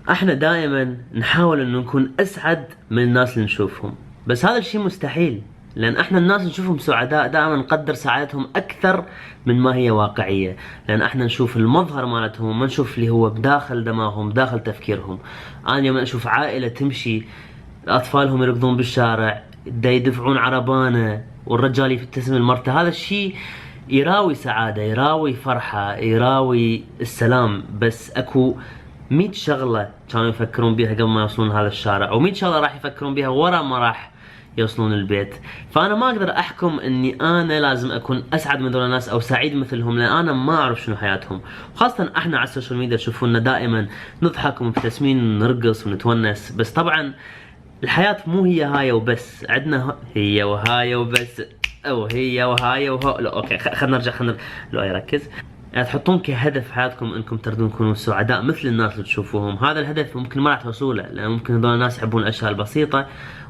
احنا دائما نحاول انه نكون اسعد من الناس اللي نشوفهم، بس هذا الشيء مستحيل، لان احنا الناس نشوفهم سعداء دائما نقدر سعادتهم اكثر من ما هي واقعية، لان احنا نشوف المظهر مالتهم، ما نشوف اللي هو بداخل دماغهم بداخل تفكيرهم. انا يوم اشوف عائلة تمشي اطفالهم يركضون بالشارع، يدفعون عربانة والرجال يبتسم لمرته، هذا الشيء يراوي سعادة، يراوي فرحة، يراوي السلام. بس اكو 100 شغلة كانوا يفكرون بيها قبل ما يوصلون هذا الشارع، و100 شغلة راح يفكرون بيها ورا ما راح يوصلون البيت. فانا ما اقدر احكم اني انا لازم اكون اسعد من ذول الناس او سعيد مثلهم، لان انا ما اعرف شنو حياتهم. وخاصة احنا على السوشيال ميديا تشوفونا دائما نضحك ومبتسمين ونرقص ونتونس، بس طبعا الحياة مو هي هاي وبس، عندنا هي وهاي وبس، او هي وهاي وهو. لا اوكي خلينا نرجع لو يركز. يعني تحطون كهدف في حياتكم انكم تريدون تكونوا سعداء مثل الناس اللي تشوفوهم، هذا الهدف ممكن ما راح توصلوا له، لان ممكن هذول الناس يحبون الاشياء البسيطة،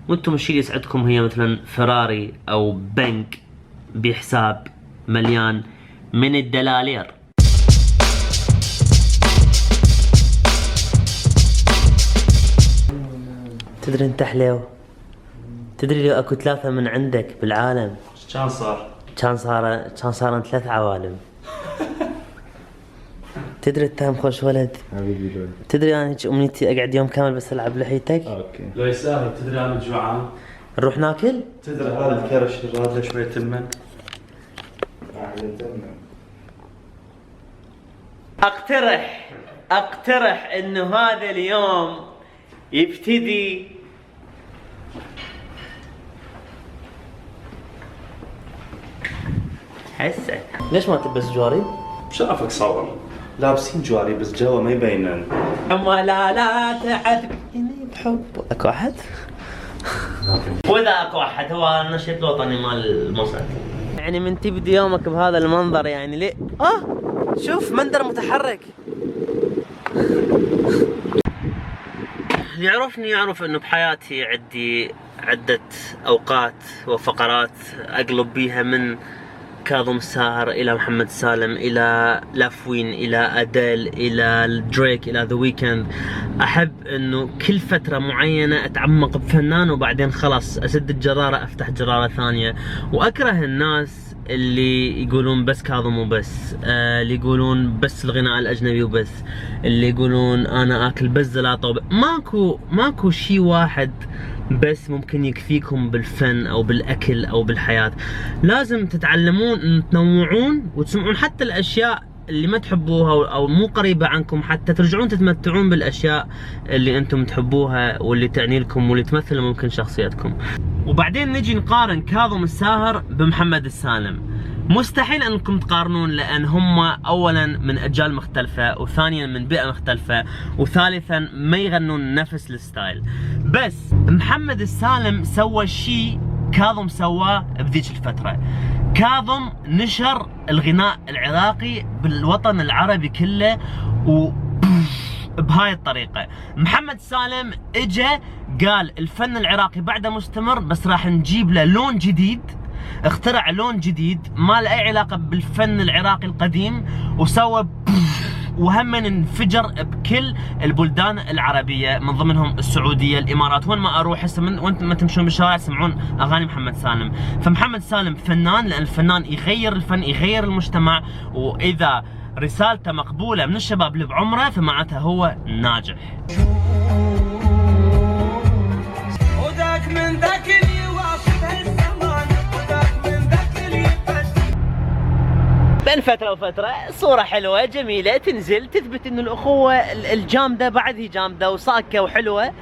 وانتم الشيء اللي يسعدكم هي مثلا فراري او بنك بحساب مليان من الدلالير. تدري انت حليو؟ تدري لو اكو 3 من عندك بالعالم كان صار؟ كان صار 3 عوالم. تدري انت خوش ولد حبيبي لوي. تدري انا هيك امنيتي اقعد يوم كامل بس العب لحيتك. اوكي لو يسهل. تدري انا جوعان. نروح ناكل؟ تدري هذا الكرش يراد له شويه تمن. اقترح انه هذا اليوم يبتدي هسه. ليش ما تلبس جواري؟ شافك صور لابسين جواري بس جوا ما يبينن. اما لا تعذبني بحب. اكو احد؟ واذا اكو احد هو النشيد الوطني مال الموساد. يعني من تبدي يومك بهذا المنظر يعني ليه؟ شوف منظر متحرك. اللي يعرفني يعرف انه بحياتي عندي عدة اوقات وفقرات اقلب بيها، من كاظم الساهر الى محمد سالم الى لافوين الى اديل الى دريك الى ذا ويكند. احب انه كل فترة معينة اتعمق بفنان وبعدين خلاص اسد الجرارة افتح جرارة ثانية. واكره الناس اللي يقولون بس كاظم وبس، اللي يقولون بس الغناء الاجنبي وبس، اللي يقولون انا اكل بس زلاطة ماكو شيء واحد بس ممكن يكفيكم بالفن او بالاكل او بالحياة. لازم تتعلمون ان تنوعون وتسمعون حتى الاشياء اللي ما تحبوها او مو قريبة عنكم، حتى ترجعون تتمتعون بالاشياء اللي انتم تحبوها واللي تعني لكم واللي تمثل ممكن شخصيتكم. وبعدين نجي نقارن كاظم الساهر بمحمد السالم. مستحيل انكم تقارنون، لان هم اولا من اجيال مختلفة، وثانيا من بيئة مختلفة، وثالثا ما يغنون نفس الستايل. بس محمد السالم سوى شيء كاظم سواه بذيك الفترة. كاظم نشر الغناء العراقي بالوطن العربي كله بهاي الطريقة. محمد سالم اجى قال الفن العراقي بعده مستمر، بس راح نجيب له لون جديد، اخترع لون جديد ما له اي علاقة بالفن العراقي القديم، وسوى وهم انفجر بكل البلدان العربية من ضمنهم السعودية، الامارات، وين ما اروح هسه وانتم ما تمشون بالشوارع تسمعون اغاني محمد سالم. فمحمد سالم فنان، لان الفنان يغير الفن، يغير المجتمع، واذا رسالته مقبولة من الشباب اللي بعمره فمعناتها هو ناجح. وذاك من ذاك اللي واصف الزمان، وذاك من ذاك اللي بين فترة وفترة صورة حلوة جميلة تنزل تثبت انه الاخوة الجامدة بعد هي جامدة وصاكة وحلوة.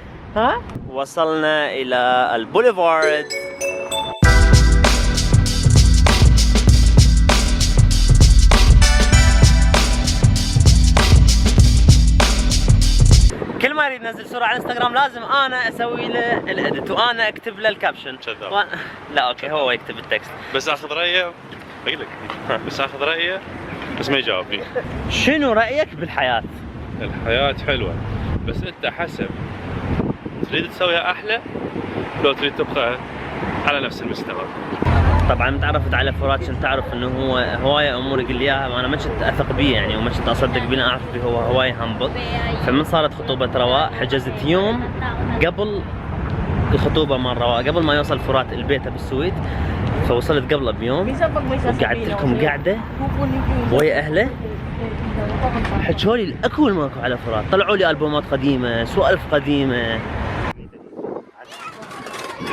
وصلنا الى البوليفارد. كل ما يريد ينزل صورة على الانستغرام لازم انا اسوي له الاديت وانا اكتب له الكابشن. لا اوكي هو يكتب التكست. بس اخذ رايه اقولك بس اخذ رايه بس ما يجاوبني. شنو رايك بالحياة؟ الحياة حلوة بس انت حسب تريد تسويها احلى لو تريد تبقى على نفس المستوى. طبعا متعرفت على فرات عشان تعرف انه هو هوايه امور يقول لي اياها انا ما كنت اثق بيه يعني وما كنت اصدق بيه، اعرف بيه هو هوايه همبل. فمن صارت خطوبه رواء حجزت يوم قبل الخطوبه مال رواء، قبل ما يوصل فرات البيت بالسويد، فوصلت قبله بيوم وقعدت لكم قعده ويا اهله. حكوا لي الاكل ماكو على فرات، طلعوا لي البومات قديمه، سوالف قديمه.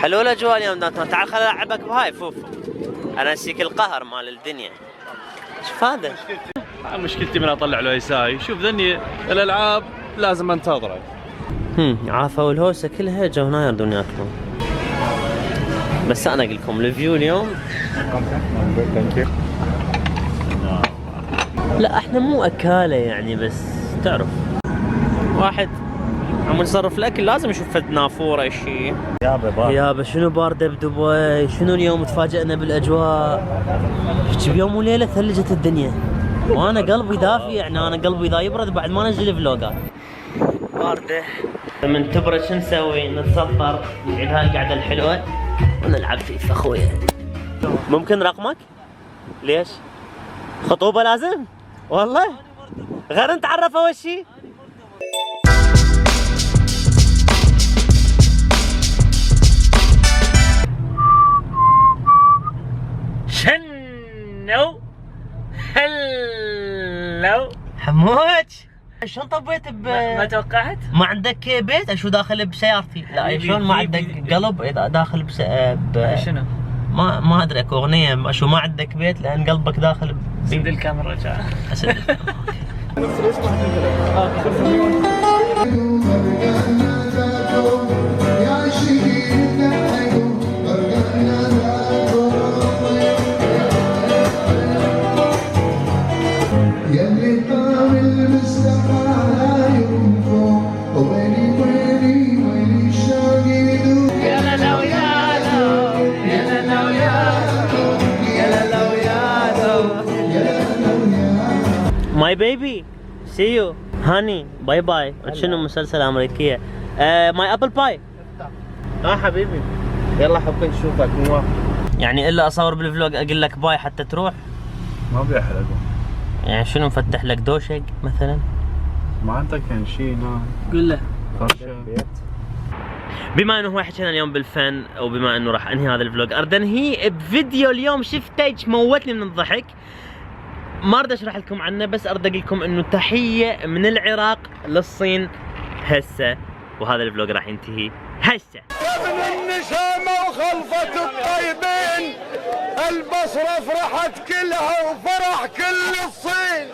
حلو الاجواء اليوم دانتون، تعال خل العبك بهاي فوفو. انا نسيك القهر مال الدنيا. شوف هذا مشكلتي من اطلع له يساي، شوف ذني الالعاب لازم انتظره. عافوا الهوسه كلها جو هنا يردون ياكلون. بس انا اقول لكم الفيو اليوم لا احنا مو اكاله يعني، بس تعرف واحد عم نصرف الاكل لازم يشوف فد نافوره شيء. يابا شنو بارده بدبي، شنو اليوم تفاجئنا بالاجواء. بيوم وليله ثلجت الدنيا وانا قلبي دافي يعني، انا قلبي اذا يبرد بعد ما نزل فلوقات. بارده من تبرد شو نسوي؟ نتصفر نقعد هاي القعده الحلوه ونلعب فيفا اخويا. ممكن رقمك؟ ليش؟ خطوبه لازم؟ والله؟ غير نتعرف اول شيء؟ شنو هلو حموج شلون طبيت ما توقعت؟ ما عندك بيت اشو داخل بسيارتي؟ لا شلون ما عندك قلب اذا داخل شنو؟ ما ادري اكو اغنيه اشو ما عندك بيت لان قلبك داخل سد الكاميرا جاء. اسد ماي بيبي سي يو هاني باي باي. شنو مسلسل امريكيه؟ ماي ابل باي. حبيبي يلا حبيت نشوفك موافق. يعني الا اصور بالفلوج اقول لك باي حتى تروح؟ ما بيحرقوا. يعني شنو مفتح لك دوشق مثلا؟ ما عندك يعني شيء هنا؟ قول له فرشه بما انه هو حكينا اليوم بالفن وبما انه راح انهي هذا الفلوج اريد انهي بفيديو اليوم شفته موتني من الضحك. ما اريد اشرح لكم عنه بس اريد اقول لكم انه تحيه من العراق للصين هسه، وهذا الفلوج راح ينتهي هسه. من النشامة وخلفة الطيبين البصرة فرحت كلها وفرح كل الصين.